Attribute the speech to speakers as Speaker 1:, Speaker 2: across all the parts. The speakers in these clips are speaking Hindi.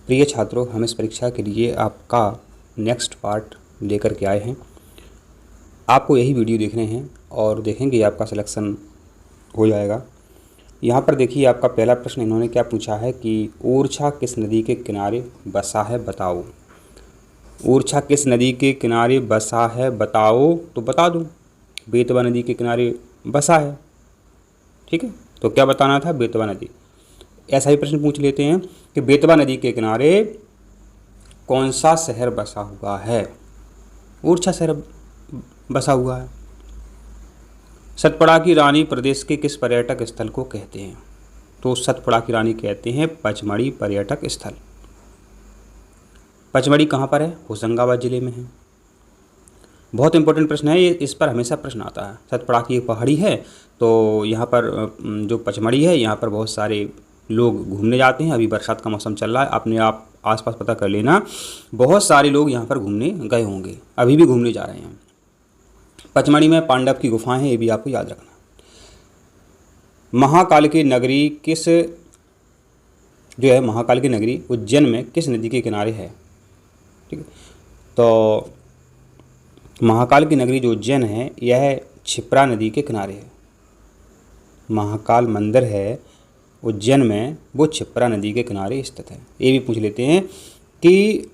Speaker 1: प्रिय छात्रों, हम इस परीक्षा के लिए आपका नेक्स्ट पार्ट लेकर के आए हैं। आपको यही वीडियो देखने हैं और देखेंगे आपका सिलेक्शन हो जाएगा। यहाँ पर देखिए, आपका पहला प्रश्न इन्होंने क्या पूछा है कि ओरछा किस नदी के किनारे बसा है, बताओ। ओरछा किस नदी के किनारे बसा है बताओ, तो बता दूँ बेतवा नदी के किनारे बसा है। ठीक है, तो क्या बताना था, बेतवा नदी। ऐसा ही प्रश्न पूछ लेते हैं कि बेतवा नदी के किनारे कौन सा शहर बसा हुआ है। ओरछा शहर बसा हुआ है। सतपड़ा की रानी प्रदेश के किस पर्यटक स्थल को कहते हैं, तो सतपड़ा की रानी कहते हैं पचमढ़ी पर्यटक स्थल। पचमढ़ी कहाँ पर है, होशंगाबाद जिले में है। बहुत इंपॉर्टेंट प्रश्न है ये, इस पर हमेशा प्रश्न आता है। सतपड़ा की एक पहाड़ी है, तो यहाँ पर जो पचमढ़ी है, यहाँ पर बहुत सारे लोग घूमने जाते हैं। अभी बरसात का मौसम चल रहा है, अपने आप आसपास पता कर लेना, बहुत सारे लोग यहाँ पर घूमने गए होंगे, अभी भी घूमने जा रहे हैं। पचमढ़ी में पांडव की गुफाएं हैं, ये भी आपको याद रखना। महाकाल की नगरी किस जो है महाकाल की नगरी उज्जैन में किस नदी के किनारे है। ठीक है, तो महाकाल की नगरी जो उज्जैन है, यह क्षिप्रा नदी के किनारे है। महाकाल मंदिर है उज्जैन में, वो क्षिप्रा नदी के किनारे स्थित है। ये भी पूछ लेते हैं कि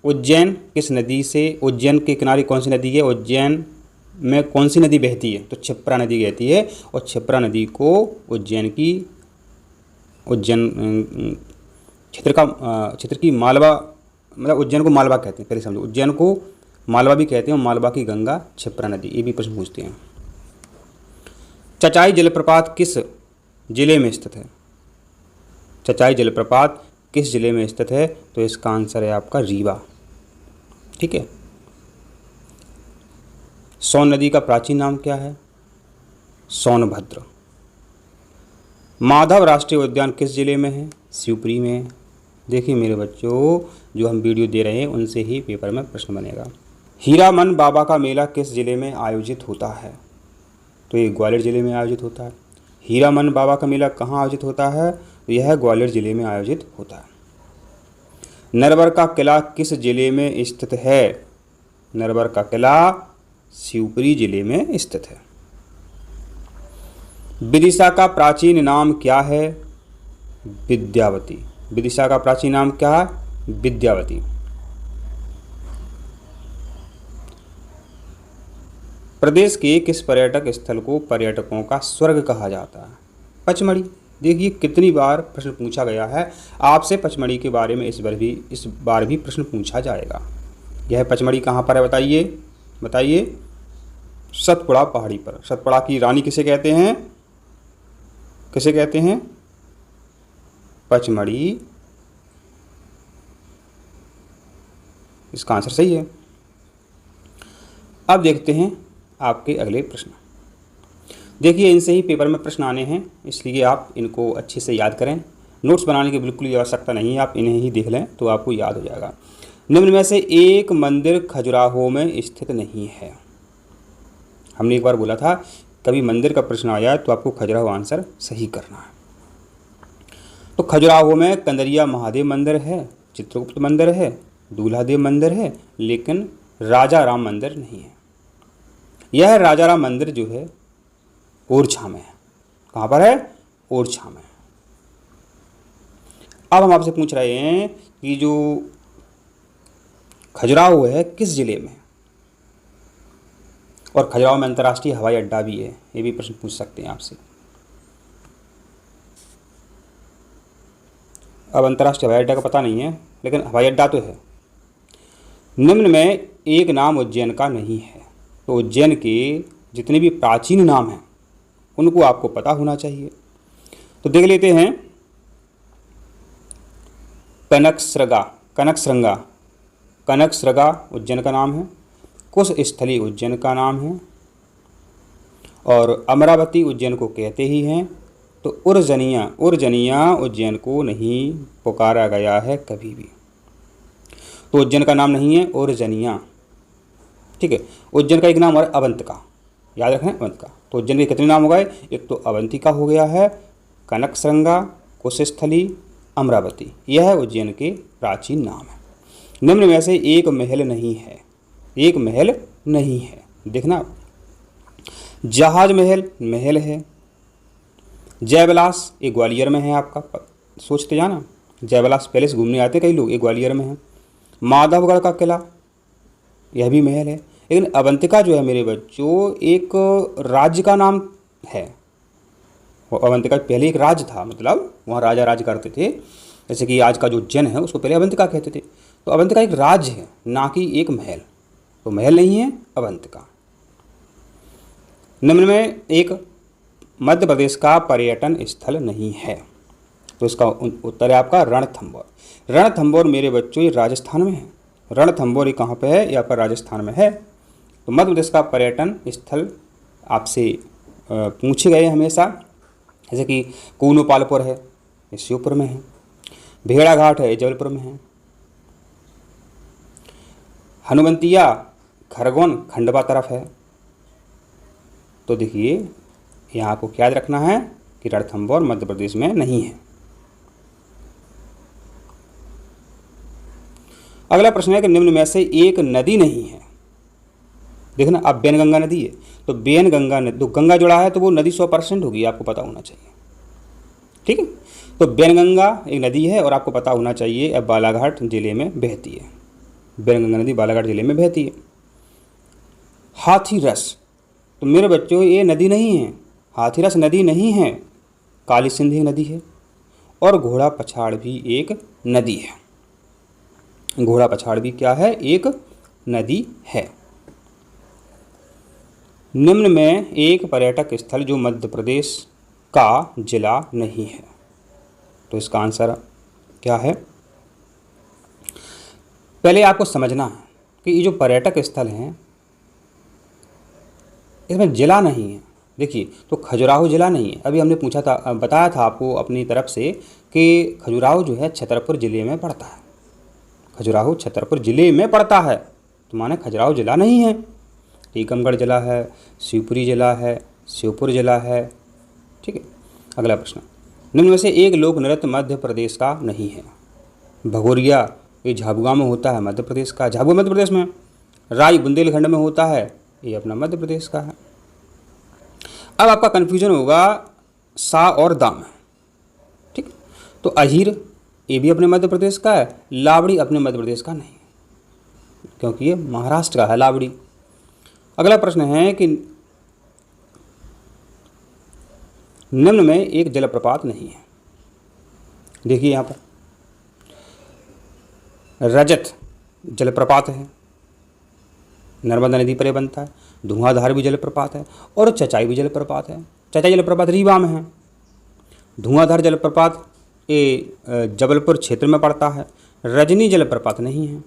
Speaker 1: उज्जैन किस नदी से, उज्जैन के किनारे कौन सी नदी है, उज्जैन में कौन सी नदी बहती है, तो क्षिप्रा नदी बहती है। और क्षिप्रा नदी को उज्जैन क्षेत्र की मालवा, मतलब उज्जैन को मालवा कहते हैं, पहले समझो। उज्जैन को मालवा भी कहते हैं, और मालवा की गंगा क्षिप्रा नदी। ये भी प्रश्न पूछते हैं। चचाई जलप्रपात किस जिले में स्थित है। चचाई जलप्रपात किस जिले में स्थित है, तो इसका आंसर है आपका रीवा। ठीक है। सोन नदी का प्राचीन नाम क्या है, सोनभद्र। माधव राष्ट्रीय उद्यान किस जिले में है, शिवपुरी में। देखिए मेरे बच्चों, जो हम वीडियो दे रहे हैं उनसे ही पेपर में प्रश्न बनेगा। हीरामन बाबा का मेला किस जिले में आयोजित होता है, तो ये ग्वालियर जिले में आयोजित होता है। हीरामन बाबा का मेला कहाँ आयोजित होता है, तो यह ग्वालियर जिले में आयोजित होता है। नरवर का किला किस जिले में स्थित है। नरवर का किला शिवपुरी जिले में स्थित है। विदिशा का प्राचीन नाम क्या है, विद्यावती। विदिशा का प्राचीन नाम क्या है, विद्यावती। प्रदेश के किस पर्यटक स्थल को पर्यटकों का स्वर्ग कहा जाता है, पचमढ़ी। देखिए कितनी बार प्रश्न पूछा गया है आपसे पचमढ़ी के बारे में, इस बार भी प्रश्न पूछा जाएगा। यह पचमढ़ी कहाँ पर है, बताइए। सतपुड़ा पहाड़ी पर। सतपुड़ा की रानी किसे कहते हैं, पचमढ़ी। इसका आंसर सही है। अब देखते हैं आपके अगले प्रश्न। देखिए इनसे ही पेपर में प्रश्न आने हैं, इसलिए आप इनको अच्छे से याद करें। नोट्स बनाने की बिल्कुल आवश्यकता नहीं है, आप इन्हें ही देख लें तो आपको याद हो जाएगा। निम्न में से एक मंदिर खजुराहो में स्थित नहीं है। हमने एक बार बोला था, कभी मंदिर का प्रश्न आया तो आपको खजुराहो आंसर सही करना है। तो खजुराहो में कंदरिया महादेव मंदिर है, चित्रगुप्त मंदिर है, दूल्हादेव मंदिर है, लेकिन राजा राम मंदिर नहीं है। यह राजा राम मंदिर जो है ओरछा में है। कहाँ पर है, ओरछा में। अब हम आपसे पूछ रहे हैं कि जो खजुराहो है किस जिले में, और खजुराहो में अंतर्राष्ट्रीय हवाई अड्डा भी है। ये भी प्रश्न पूछ सकते हैं आपसे। अब अंतर्राष्ट्रीय हवाई अड्डा का पता नहीं है, लेकिन हवाई अड्डा तो है। निम्न में एक नाम उज्जैन का नहीं है, तो उज्जैन के जितने भी प्राचीन नाम हैं उनको आपको पता होना चाहिए। तो देख लेते हैं। कनकश्रगा उज्जैन का नाम है। कुशस्थली उज्जैन का नाम है, और अमरावती उज्जैन को कहते ही हैं। तो उर्जनिया उज्जैन को नहीं पुकारा गया है कभी भी, तो उज्जैन का नाम नहीं है उर्जनिया। ठीक है, उज्जैन का एक नाम और अवंतिका, याद रखें अवंतिका। तो उज्जैन के कितने नाम हो गए, एक तो अवंतिका हो गया है, कनकश्रंगा, कुशस्थली, अमरावती। यह उज्जैन के प्राचीन नाम है। निम्न में से एक महल नहीं है, एक महल नहीं है। देखना, जहाज महल महल है। जयविलास ये ग्वालियर में है, आपका सोचते जाना। जयविलास पैलेस घूमने आते कई लोग, ये ग्वालियर में है। माधवगढ़ का किला यह भी महल है। लेकिन अवंतिका जो है मेरे बच्चों, एक राज्य का नाम है। अवंतिका पहले एक राज्य था, मतलब वहाँ राजा राज करते थे। जैसे कि आज का जो जन है उसको पहले अवंतिका कहते थे। तो अवंतिका एक राज्य है, ना कि एक महल। तो महल नहीं है अवंतिका। निम्न में एक मध्य प्रदेश का पर्यटन स्थल नहीं है। तो इसका उत्तर है आपका रणथंभौर। रणथंभौर मेरे बच्चों ये राजस्थान में है। रणथंभौर ये कहाँ पे है? ये आपका राजस्थान में है। तो मध्य प्रदेश का पर्यटन स्थल आपसे पूछे गए हमेशा, जैसे कि कूनोपालपुर है, ये श्योपुर में है। भेड़ाघाट है, जबलपुर में है। हनुमंतिया खरगोन खंडवा तरफ है। तो देखिए यहाँ आपको क्या याद रखना है कि रणथंभौर मध्य प्रदेश में नहीं है। अगला प्रश्न है कि निम्न में से एक नदी नहीं है। देखना, अब बेनगंगा नदी है, तो बेनगंगा नदी, तो गंगा जुड़ा है तो वो नदी 100% होगी, आपको पता होना चाहिए। ठीक है, तो बेनगंगा एक नदी है और आपको पता होना चाहिए, अब बालाघाट जिले में बहती है। बेनगंगा नदी बालाघाट जिले में बहती है। हाथीरस, तो मेरे बच्चों ये नदी नहीं है, हाथीरस नदी नहीं है, काली सिंधी नदी है। और घोड़ा पछाड़ भी एक नदी है। घोड़ा पछाड़ भी क्या है? एक नदी है। निम्न में एक पर्यटक स्थल जो मध्य प्रदेश का जिला नहीं है। तो इसका आंसर क्या है? पहले आपको समझना है कि ये जो पर्यटक स्थल हैं इसमें जिला नहीं है। देखिए, तो खजुराहो जिला नहीं है। अभी हमने पूछा था, बताया था आपको अपनी तरफ से कि खजुराहो जो है छतरपुर ज़िले में पड़ता है। खजुराहो छतरपुर ज़िले में पड़ता है, तो माने खजुराहो जिला नहीं है। टीकमगढ़ जिला है, शिवपुरी जिला है, श्योपुर जिला है। ठीक है, अगला प्रश्न, निम्न में से एक लोक नृत्य मध्य प्रदेश का नहीं है। भगोरिया ये झाबुआ में होता है, मध्य प्रदेश का, झाबुआ मध्य प्रदेश में। राई बुंदेलखंड में होता है, ये अपना मध्य प्रदेश का है। अब आपका कन्फ्यूजन होगा सा और दा में। ठीक, तो अहीर ये भी अपने मध्य प्रदेश का है, लावड़ी अपने मध्य प्रदेश का नहीं, क्योंकि ये महाराष्ट्र का है लावड़ी। अगला प्रश्न है कि निम्न में एक जलप्रपात नहीं है। देखिए यहाँ पर रजत जलप्रपात है, नर्मदा नदी पर बनता है। धुआंधार भी जलप्रपात है और चचाई भी जलप्रपात है। चचाई जलप्रपात रीवा में है। धुआंधार जलप्रपात ये जबलपुर क्षेत्र में पड़ता है। रजनी जलप्रपात नहीं है,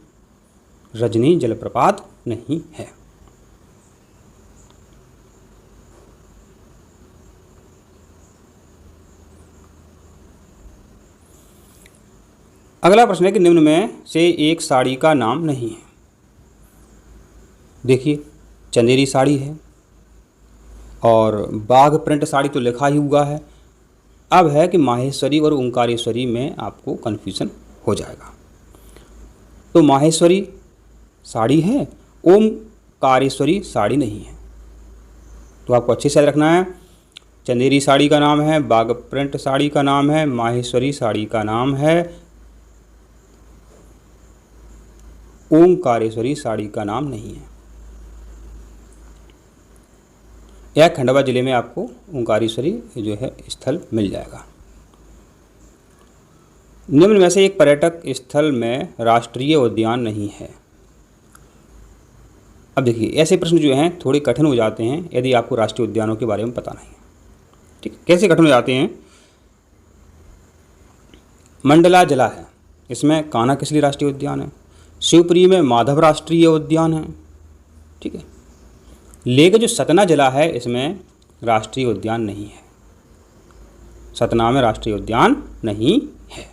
Speaker 1: रजनी जलप्रपात नहीं है। अगला प्रश्न है कि निम्न में से एक साड़ी का नाम नहीं है। देखिए, चंदेरी साड़ी है और बाघ प्रिंट साड़ी तो लिखा ही हुआ है। अब है कि माहेश्वरी और ओंकारेश्वरी में आपको कन्फ्यूज़न हो जाएगा। तो माहेश्वरी साड़ी है, ओमकारेश्वरी साड़ी नहीं है। तो आपको अच्छे से याद रखना है, चंदेरी साड़ी का नाम है, बाघ प्रिंट साड़ी का नाम है, माहेश्वरी साड़ी का नाम है, ओंकारेश्वरी साड़ी का नाम नहीं है। यह खंडवा जिले में आपको ओंकारेश्वरी जो है स्थल मिल जाएगा। निम्न में से एक पर्यटक स्थल में राष्ट्रीय उद्यान नहीं है। अब देखिए, ऐसे प्रश्न जो हैं थोड़े कठिन हो जाते हैं यदि आपको राष्ट्रीय उद्यानों के बारे में पता नहीं है। ठीक है, कैसे कठिन हो जाते हैं? मंडला जिला है, इसमें कान्हा किसली राष्ट्रीय उद्यान है। शिवपुरी में माधव राष्ट्रीय उद्यान है। ठीक है, लेकिन जो सतना जिला है इसमें राष्ट्रीय उद्यान नहीं है। सतना में राष्ट्रीय उद्यान नहीं है।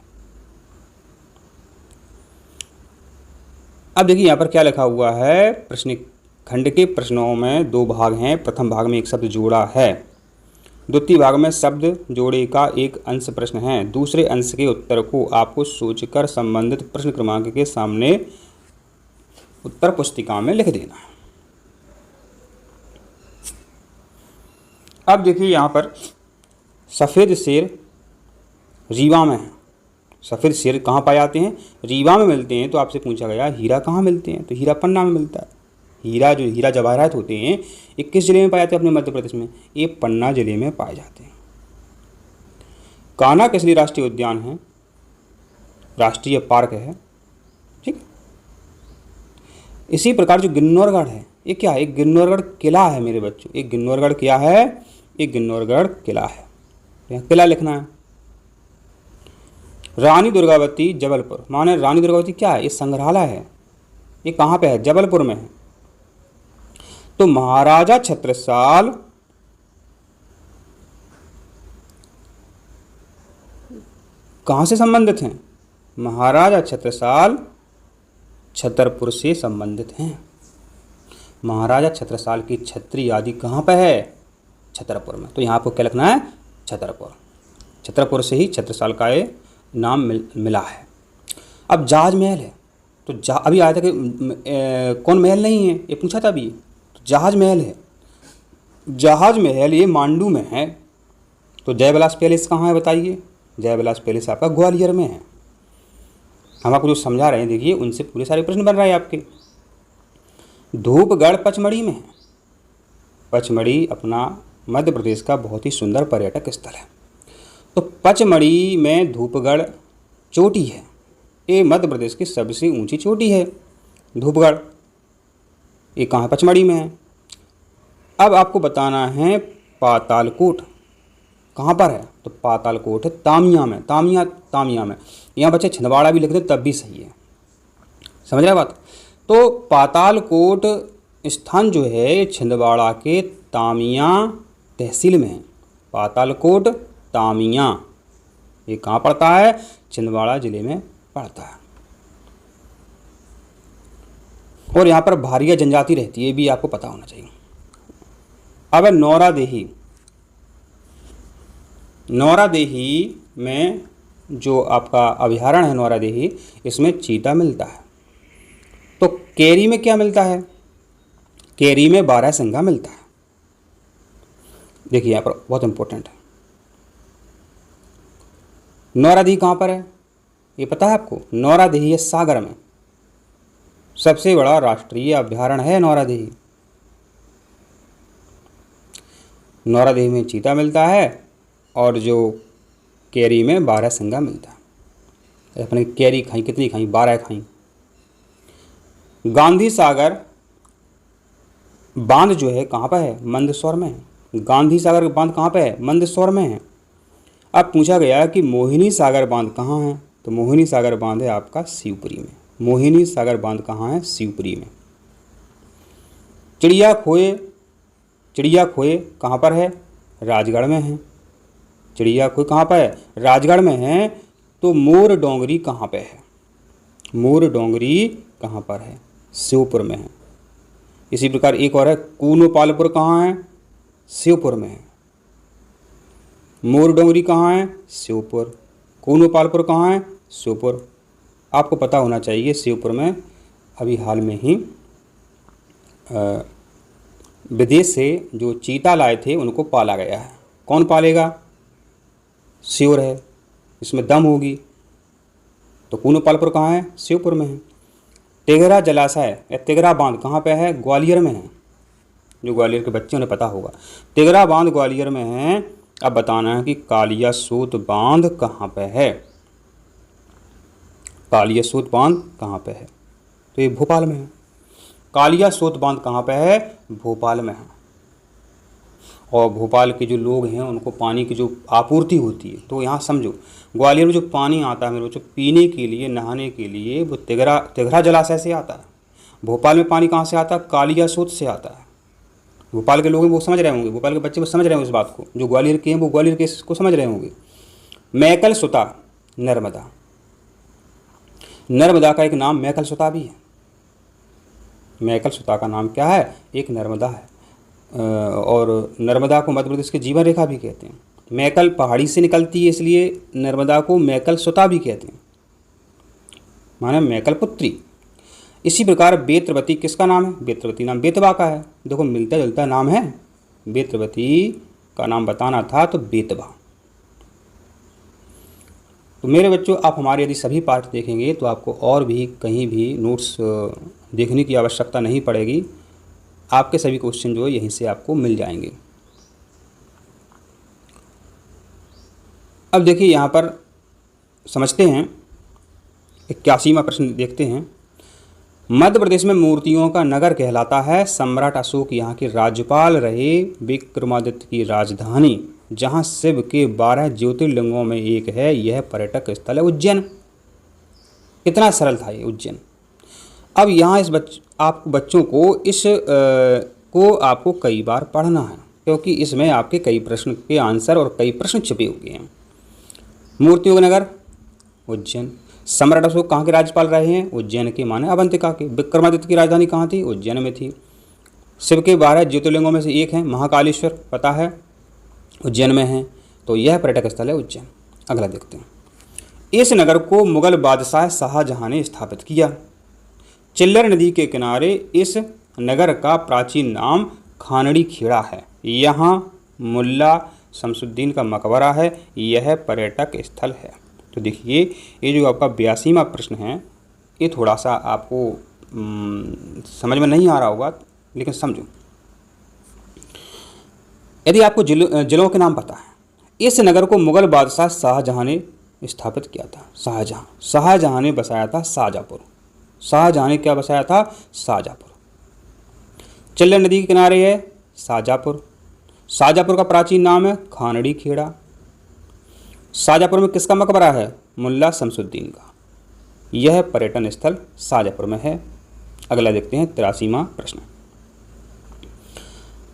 Speaker 1: अब देखिए यहाँ पर क्या लिखा हुआ है। प्रश्न खंड के प्रश्नों में दो भाग हैं। प्रथम भाग में एक शब्द जोड़ा है द्वितीय भाग में शब्द जोड़े का एक अंश प्रश्न है। दूसरे अंश के उत्तर को आपको सोचकर संबंधित प्रश्न क्रमांक के सामने उत्तर पुस्तिका में लिख देना है। अब देखिए यहाँ पर सफ़ेद शेर रीवा में है। सफ़ेद शेर कहाँ पाए जाते हैं? रीवा में मिलते हैं। तो आपसे पूछा गया हीरा कहाँ मिलते हैं? तो हीरा पन्ना में मिलता है। हीरा जवाहरात होते हैं ये किस जिले में पाए जाते हैं? अपने मध्य प्रदेश में। ये पन्ना जिले में पाए जाते हैं। कान्हा किसली राष्ट्रीय उद्यान है? राष्ट्रीय पार्क है। ठीक है। इसी प्रकार जो गिन्नौरगढ़ है ये क्या है? एक गिन्नौरगढ़ किला है मेरे बच्चों। एक गिन्नौरगढ़ क्या है? एक गिन्नौरगढ़ किला है। यहाँ किला लिखना है। रानी दुर्गावती जबलपुर, माने रानी दुर्गावती क्या है? ये संग्रहालय है। ये कहाँ पे है? जबलपुर में है। तो महाराजा छत्रसाल कहाँ से संबंधित हैं? महाराजा छत्रसाल छतरपुर से संबंधित हैं। महाराजा छत्रसाल की छत्री आदि कहाँ पे है? छतरपुर में। तो यहाँ आपको क्या लिखना है? छतरपुर। छतरपुर से ही छत्रसाल का ये नाम मिला है। अब जहाज महल है। तो अभी आया था कि कौन महल नहीं है, ये पूछा था अभी। तो जहाज महल है। जहाज महल ये मांडू में है। तो जयविलास पैलेस कहाँ है बताइए? जयविलास पैलेस आपका ग्वालियर में है। हम आपको जो समझा रहे हैं देखिए उनसे पूरे सारे प्रश्न बन रहे हैं आपके। धूपगढ़ पचमढ़ी में है। पचमढ़ी अपना मध्य प्रदेश का बहुत ही सुंदर पर्यटक स्थल है। तो पचमढ़ी में धूपगढ़ चोटी है। ये मध्य प्रदेश की सबसे ऊंची चोटी है धूपगढ़। ये कहाँ? पचमढ़ी में है। अब आपको बताना है पातालकोट कहाँ पर है? तो पातालकोट है तामिया में। तामिया में। यहाँ बच्चे छिंदवाड़ा भी लिख दे तब भी सही है। समझ रहे बात? तो पातालकोट स्थान जो है ये छिंदवाड़ा के तामिया तहसील में है। पातालकोट तामिया ये कहाँ पड़ता है? छिंदवाड़ा जिले में पड़ता है। और यहाँ पर भारिया जनजाति रहती है, ये भी आपको पता होना चाहिए। अब नौरादेही। नौरादेही में जो आपका अभयारण्य है नौरादेही, इसमें चीता मिलता है। तो केरी में क्या मिलता है? केरी में बारहसिंगा मिलता है। देखिए यहाँ पर बहुत इंपॉर्टेंट है। नौरादेही कहाँ पर है? ये पता है आपको? नौरादेही है सागर में। सबसे बड़ा राष्ट्रीय अभयारण्य है नौरादेही। नौरादेही में चीता मिलता है और जो केरी में बारहसिंगा मिलता है। अपने केरी खाई कितनी खाई? 12 खाई। गांधी सागर बांध जो है कहाँ पर है? मंदसौर में है। गांधी सागर बांध कहाँ पे है? मंदसौर में है। अब पूछा गया कि मोहिनी सागर बांध कहाँ है? तो मोहिनी सागर बांध है आपका शिवपुरी में। मोहिनी सागर बांध कहाँ है? शिवपुरी में। चिड़िया खोए कहाँ पर है? राजगढ़ में है। चिड़िया खोए कहाँ पर है? राजगढ़ में है। तो मोर डोंगरी कहाँ पे है? मोर डोंगरी कहाँ पर है? शिवपुर में है। इसी प्रकार एक और है कूनोपालपुर कहाँ है? शिवपुर में है। मोर डोंगरी कहाँ है? शिवपुर। कूनोपालपुर कहाँ है? शिवपुर। आपको पता होना चाहिए शिवपुर में अभी हाल में ही विदेश से जो चीता लाए थे उनको पाला गया है। कौन पालेगा? श्योर है, इसमें दम होगी। तो कूनोपालपुर कहाँ है? शिवपुर में है। तिघरा जलाशय या तिघरा बांध कहाँ पे है? ग्वालियर में है। जो ग्वालियर के बच्चे उन्हें पता होगा। तिघरा बांध ग्वालियर में है। अब बताना है कि कालियासोत बांध कहाँ पे है? कालियासोत बांध कहाँ पे है? तो ये भोपाल में है। कालियासोत बांध कहाँ पे है? भोपाल में है। और भोपाल के जो लोग हैं उनको पानी की जो आपूर्ति होती है, तो यहाँ समझो ग्वालियर में जो पानी आता है मेरे बच्चों पीने के लिए, नहाने के लिए, वो तिघरा जलाशय से आता है। भोपाल में पानी कहाँ से आता है? कालियासोत से आता है। भोपाल के लोग हैं वो समझ रहे होंगे, भोपाल के बच्चे वो समझ रहे होंगे इस बात को। जो ग्वालियर के हैं वो ग्वालियर के इसको समझ रहे होंगे। मैकल सुता नर्मदा। नर्मदा का एक नाम मैकल सुता भी है। मैकल सुता का नाम क्या है? एक नर्मदा है। और नर्मदा को मध्य प्रदेश की जीवन रेखा भी कहते हैं। मैकल पहाड़ी से निकलती है, इसलिए नर्मदा को मैकल सुता भी कहते हैं, माने मैकल पुत्री। इसी प्रकार बेत्रवती किसका नाम है? बेत्रवती नाम बेतवा का है। देखो मिलता जुलता नाम है, बेत्रवती का नाम बताना था तो बेतवा। तो मेरे बच्चों, आप हमारे यदि सभी पाठ देखेंगे तो आपको और भी कहीं भी नोट्स देखने की आवश्यकता नहीं पड़ेगी। आपके सभी क्वेश्चन जो है यहीं से आपको मिल जाएंगे। अब देखिए यहाँ पर समझते हैं, 81वां प्रश्न देखते हैं। मध्य प्रदेश में मूर्तियों का नगर कहलाता है। सम्राट अशोक यहाँ के राज्यपाल रहे। विक्रमादित्य की राजधानी, जहाँ शिव के 12 ज्योतिर्लिंगों में एक है, यह पर्यटक स्थल है उज्जैन। कितना सरल था ये उज्जैन। अब यहाँ इस आप बच्चों को को आपको कई बार पढ़ना है, क्योंकि इसमें आपके कई प्रश्न के आंसर और कई प्रश्न छिपे हुए हैं। मूर्तियों का नगर उज्जैन। सम्राट अशोक कहाँ के राज्यपाल रहे हैं? उज्जैन के, माने अवंतिका के। विक्रमादित्य की राजधानी कहाँ थी? उज्जैन में थी। शिव के 12 ज्योतिर्लिंगों में से एक है महाकालेश्वर, पता है उज्जैन में है। तो यह पर्यटक स्थल है उज्जैन। अगला देखते हैं। इस नगर को मुगल बादशाह शाहजहां ने स्थापित किया। चिल्लर नदी के किनारे इस नगर का प्राचीन नाम खानड़ी खेड़ा है। यहाँ मुल्ला शमसुद्दीन का मकबरा है। यह पर्यटक स्थल है। तो देखिए, ये जो आपका 82वां प्रश्न है, ये थोड़ा सा आपको समझ में नहीं आ रहा होगा, लेकिन समझो। यदि आपको जिलों के नाम पता है, इस नगर को मुगल बादशाह शाहजहां ने स्थापित किया था। शाहजहां ने बसाया था शाहजहाँपुर। शाहजहां ने क्या बसाया था? शाहजहाँपुर। चिल्लर नदी के किनारे है शाहजहाँपुर। शाहजहाँपुर का प्राचीन नाम है खानड़ी खेड़ा। शाहजहाँपुर में किसका मकबरा है? मुल्ला शमसुद्दीन का। यह पर्यटन स्थल शाहजहाँपुर में है। अगला देखते हैं 83वां प्रश्न।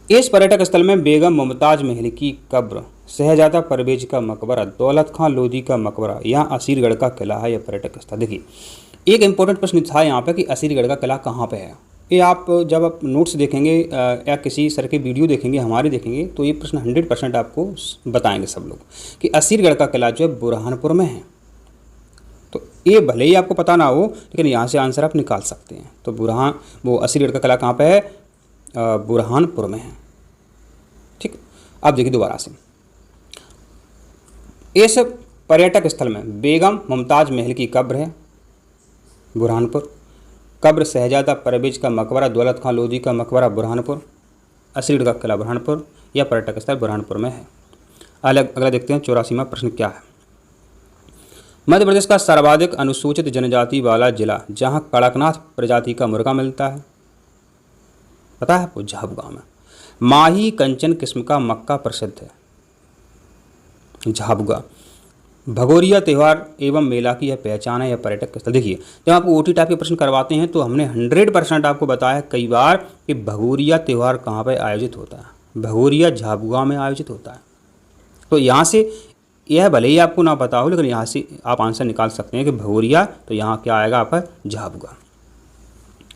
Speaker 1: इस पर्यटक स्थल में बेगम मुमताज महल की कब्र, शहजादा परवेज का मकबरा, दौलत खां लोधी का मकबरा, यहाँ असीरगढ़ का किला है। यह पर्यटक स्थल। देखिए, एक इंपॉर्टेंट प्रश्न था यहाँ पे कि असीरगढ़ का किला कहाँ पे है। ये आप जब आप नोट्स देखेंगे या किसी सर के वीडियो देखेंगे, हमारे देखेंगे, तो ये प्रश्न 100% आपको बताएंगे सब लोग कि असीरगढ़ का किला जो है बुरहानपुर में है। तो ये भले ही आपको पता ना हो, लेकिन यहाँ से आंसर आप निकाल सकते हैं। तो असीरगढ़ का किला कहाँ पे है? बुरहानपुर में है। ठीक। अब देखिए दोबारा से, इस पर्यटक स्थल में बेगम मुमताज महल की कब्र है बुरहानपुर, कब्र शहजादा परवेज का मकबरा, दौलत खां लोधी का मकबरा बुरहानपुर, असीरगढ़ का किला बुरहानपुर, यह पर्यटक स्थल बुरहानपुर में है। अगला देखते हैं 84वां प्रश्न क्या है। मध्य प्रदेश का सर्वाधिक अनुसूचित जनजाति वाला जिला जहां कड़कनाथ प्रजाति का मुर्गा मिलता है, पता है आपको? झाबुआ में। माही कंचन किस्म का मक्का प्रसिद्ध है, झाबुआ। भगोरिया त्यौहार एवं मेला की यह पहचान है। यह पर्यटक स्थल। देखिए, जब आपको ओटी टाइप के प्रश्न करवाते हैं तो हमने 100% आपको बताया कई बार कि भगोरिया त्यौहार कहाँ पर आयोजित होता है। भगोरिया झाबुआ में आयोजित होता है। तो यहाँ से यह भले ही आपको ना पता हो, लेकिन यहाँ से आप आंसर निकाल सकते हैं कि भगोरिया, तो यहाँ क्या आएगा आपका? झाबुआ।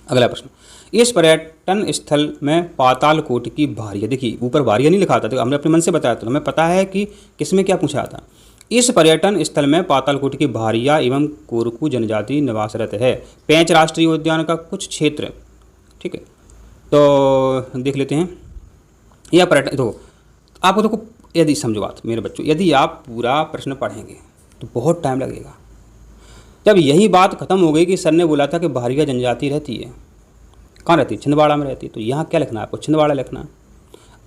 Speaker 1: अगला प्रश्न, इस पर्यटन स्थल में पातालकोट की भारिया, देखिए ऊपर भारिया नहीं लिखा था, तो हमने अपने मन से बताया, तो हमें पता है कि किसमें क्या पूछा था। इस पर्यटन स्थल में पातालकोट की भारिया एवं कोरकू जनजाति निवासरत है। पेंच राष्ट्रीय उद्यान का कुछ क्षेत्र, ठीक है, तो देख लेते हैं। यह पर्यटन, तो आपको देखो, यदि समझो बात मेरे बच्चों, यदि आप पूरा प्रश्न पढ़ेंगे तो बहुत टाइम लगेगा। जब यही बात खत्म हो गई कि सर ने बोला था कि भारिया जनजाति रहती है, कहाँ रहती है? छिंदवाड़ा में रहती है। तो यहाँ क्या लिखना है आपको? छिंदवाड़ा लिखना है।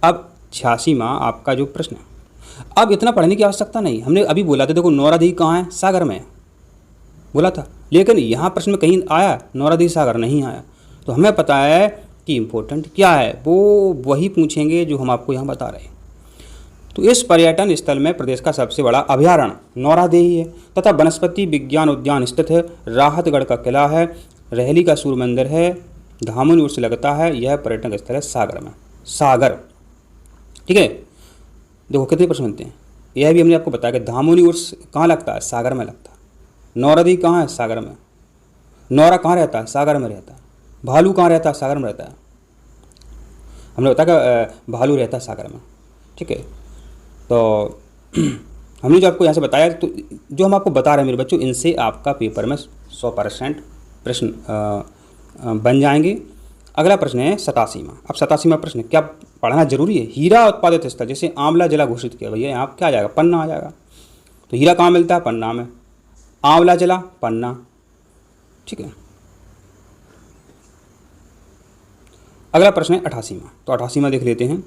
Speaker 1: अब 86वां आपका जो प्रश्न है, अब इतना पढ़ने की आवश्यकता नहीं। हमने अभी बोला था, देखो नौरादी कहाँ है? सागर में बोला था, लेकिन यहाँ प्रश्न में कहीं आया नौरादी सागर नहीं आया। तो हमें पता है कि इम्पोर्टेंट क्या है, वो वही पूछेंगे जो हम आपको यहाँ बता रहे हैं। तो इस पर्यटन स्थल में प्रदेश का सबसे बड़ा अभयारण्य नौरादेही है तथा वनस्पति विज्ञान उद्यान स्थित है। राहतगढ़ का किला है, रहली का सूर्य मंदिर है, धामुनी उर्स लगता है। यह पर्यटन स्थल है सागर में। सागर, ठीक है। देखो कितने प्रश्न बनते हैं। यह भी हमने आपको बताया कि धामुनी उर्स कहाँ लगता है? सागर में लगता है। नौरादी कहाँ है? सागर में। नौरा कहाँ रहता है? सागर में रहता है। भालू कहाँ रहता है? सागर में रहता है। हमने बताया कि भालू रहता है सागर में, ठीक है। तो हमने जो आपको यहाँ से बताया, तो जो हम आपको बता रहे हैं मेरे बच्चों, इनसे आपका पेपर में 100% प्रश्न बन जाएंगे। अगला प्रश्न है 87वां। अब 87वां प्रश्न क्या पढ़ना जरूरी है? हीरा उत्पादित स्थल, जैसे आंवला जिला घोषित किया, भैया यहाँ क्या आ जाएगा? पन्ना आ जाएगा। तो हीरा कहाँ मिलता है? पन्ना में। आंवला जिला पन्ना, ठीक है। अगला प्रश्न है 88वां। तो 88वां देख लेते हैं।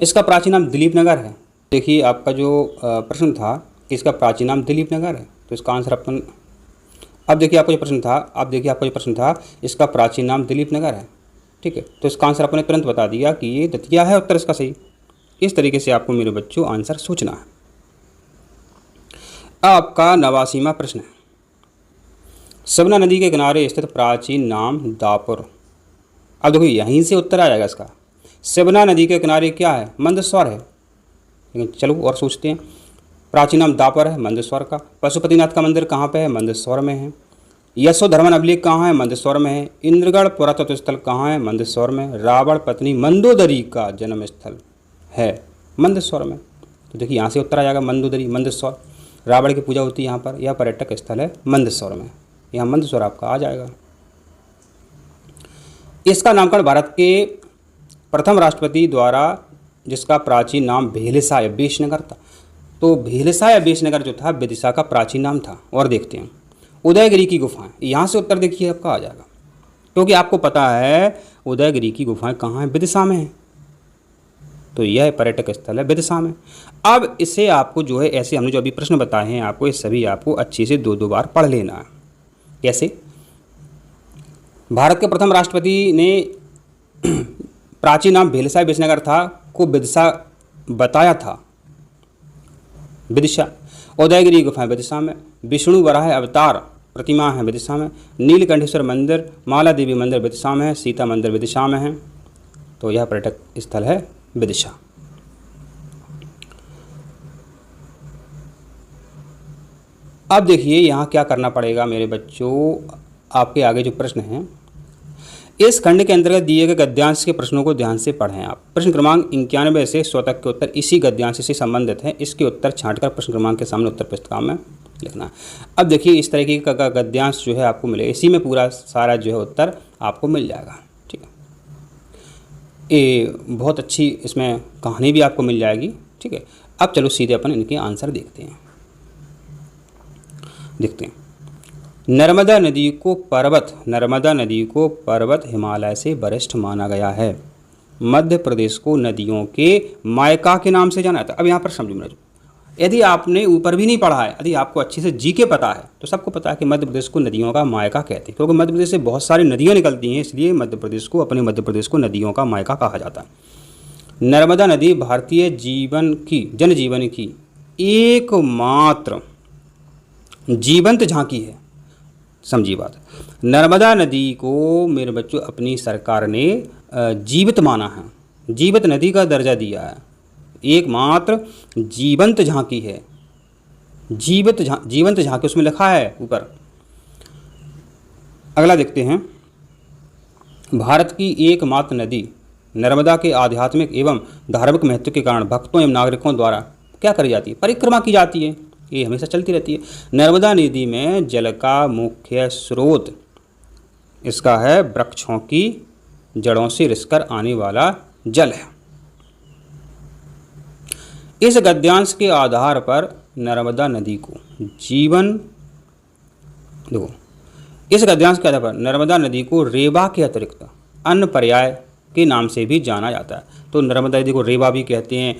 Speaker 1: इसका प्राचीन नाम दिलीप नगर है। देखिए आपका जो प्रश्न था कि इसका प्राचीन नाम दिलीप नगर है, तो इसका आंसर अपन, अब देखिए आपका जो प्रश्न था, इसका प्राचीन नाम दिलीप नगर है, ठीक है। तो इसका आंसर अपने तुरंत बता दिया कि ये दतिया है उत्तर इसका सही। इस तरीके से आपको मेरे बच्चों आंसर सोचना है। आपका 89वां प्रश्न है, सवना नदी के किनारे स्थित प्राचीन नाम दापुर। अब देखो यहीं से उत्तर आ जाएगा इसका। सवना नदी के किनारे क्या है? मंदसौर है। लेकिन चलो और सोचते हैं। प्राचीन नाम दापर है, मंदसौर का। पशुपतिनाथ का मंदिर कहाँ पे है? मंदसौर में है। यशोधर्मन अभिलेख कहाँ है? मंदसौर में है। इंद्रगढ़ पुरातत्व स्थल कहाँ है? मंदसौर में। रावण पत्नी मंदोदरी का जन्म स्थल है मंदसौर में। तो देखिए यहाँ से उत्तर आ जाएगा मंदोदरी, मंदसौर। रावण की पूजा होती है यहाँ पर। यह पर्यटक स्थल है मंदसौर में। यहाँ मंदसौर आपका आ जाएगा। इसका नामकरण भारत के प्रथम राष्ट्रपति द्वारा, जिसका प्राचीन नाम भेलसा या बेशनगर था। तो भेलसा या बेशनगर जो था विदिशा का प्राचीन नाम था। और देखते हैं उदयगिरी की गुफाएं। यहाँ से उत्तर देखिए आपका आ जाएगा, क्योंकि आपको पता है उदयगिरी की गुफाएं कहाँ हैं? विदिशा में है। तो यह पर्यटक स्थल है विदिशा में। अब इसे आपको जो है ऐसे हमने जो अभी प्रश्न बताए हैं आपको, ये सभी आपको अच्छे से 2-2 बार पढ़ लेना है। कैसे? भारत के प्रथम राष्ट्रपति ने प्राचीन नाम भेलसा बेशनगर था को विदिशा बताया था। विदिशा। उदयगिरी गुफाएं विदिशा में। विष्णु वराह अवतार प्रतिमा है विदिशा में। नीलकंठेश्वर मंदिर, माला देवी मंदिर विदिशा में है। सीता मंदिर विदिशा में है। तो यह पर्यटक स्थल है विदिशा। अब देखिए यहाँ क्या करना पड़ेगा मेरे बच्चों, आपके आगे जो प्रश्न हैं, इस खंड के अंतर्गत दिए गए गद्यांश के प्रश्नों को ध्यान से पढ़ें आप। प्रश्न क्रमांक 91 से 100 तक के उत्तर इसी गद्यांश से संबंधित हैं। इसके उत्तर छांटकर प्रश्न क्रमांक के सामने उत्तर पुस्तिका में लिखना। अब देखिए इस तरीके का गद्यांश जो है आपको मिलेगा, इसी में पूरा सारा जो है उत्तर आपको मिल जाएगा, ठीक है। ये बहुत अच्छी इसमें कहानी भी आपको मिल जाएगी, ठीक है। अब चलो सीधे अपन इनके आंसर देखते हैं। नर्मदा नदी को पर्वत हिमालय से वरिष्ठ माना गया है। मध्य प्रदेश को नदियों के मायका के नाम से जाना जाता है। अब यहाँ पर समझो मेरा, यदि आपने ऊपर भी नहीं पढ़ा है, यदि आपको अच्छे से जीके पता है, तो सबको पता है कि मध्य प्रदेश को नदियों का मायका कहते हैं, क्योंकि मध्य प्रदेश से बहुत सारी नदियाँ निकलती हैं, इसलिए मध्य प्रदेश को नदियों का मायका कहा जाता है। नर्मदा नदी भारतीय जनजीवन की एकमात्र जीवंत झांकी है। समझिए बात। नर्मदा नदी को मेरे बच्चों अपनी सरकार ने जीवित माना है, जीवित नदी का दर्जा दिया है। एकमात्र जीवंत झांकी है, जीवंत झांकी उसमें लिखा है ऊपर। अगला देखते हैं। भारत की एकमात्र नदी नर्मदा के आध्यात्मिक एवं धार्मिक महत्व के कारण भक्तों एवं नागरिकों द्वारा क्या करी जाती है? परिक्रमा की जाती है। ये हमेशा चलती रहती है। नर्मदा नदी में जल का मुख्य स्रोत इसका है वृक्षों की जड़ों से रिसकर आने वाला जल है। इस गद्यांश के आधार पर नर्मदा नदी को नर्मदा नदी को रेवा के अतिरिक्त अन्य पर्याय के नाम से भी जाना जाता है। तो नर्मदा नदी को रेवा भी कहते हैं,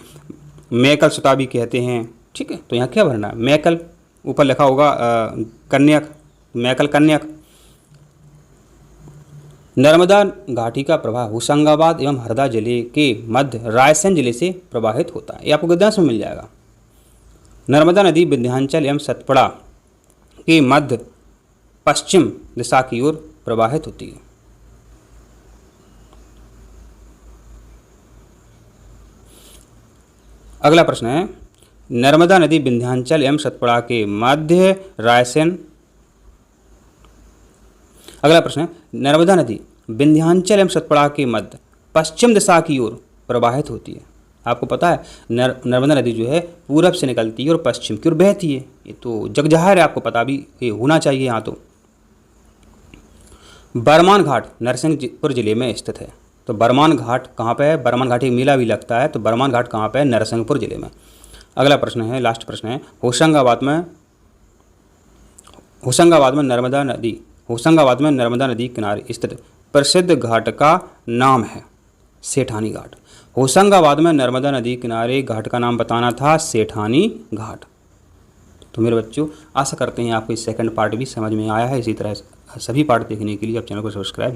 Speaker 1: मैकल सुता भी कहते हैं, ठीक है। तो यहाँ क्या भरना है? मैकल, ऊपर लिखा होगा कन्यक, मैकल कन्यक। नर्मदा घाटी का प्रवाह होशंगाबाद एवं हरदा जिले के मध्य रायसेन जिले से प्रवाहित होता है। ये आपको गद्यांश में मिल जाएगा। नर्मदा नदी विंध्याचल एवं सतपुड़ा के मध्य पश्चिम दिशा की ओर प्रवाहित होती है। अगला प्रश्न है, नर्मदा नदी विंध्याचल एवं सतपुड़ा के मध्य रायसेन। अगला प्रश्न है, नर्मदा नदी विंध्याचल एवं सतपुड़ा के मध्य पश्चिम दिशा की ओर प्रवाहित होती है। आपको पता है नर्मदा नदी जो है पूरब से निकलती है और पश्चिम की ओर बहती है। ये तो जग जाहिर है, आपको पता भी ये होना चाहिए यहाँ तो। बरमान घाट नरसिंहपुर जिले में स्थित है। तो बरमान घाट कहाँ पे है? बरमान घाट एक मेला भी लगता है। तो बरमान घाट कहाँ पे है? नरसिंहपुर जिले में। अगला प्रश्न है, लास्ट प्रश्न है, होशंगाबाद में नर्मदा नदी किनारे स्थित प्रसिद्ध घाट का नाम है सेठानी घाट। होशंगाबाद में नर्मदा नदी किनारे घाट का नाम बताना था सेठानी घाट। तो मेरे बच्चों, आशा करते हैं आपको इस सेकंड पार्ट भी समझ में आया है। इसी तरह सभी पार्ट देखने के लिए आप चैनल को सब्सक्राइब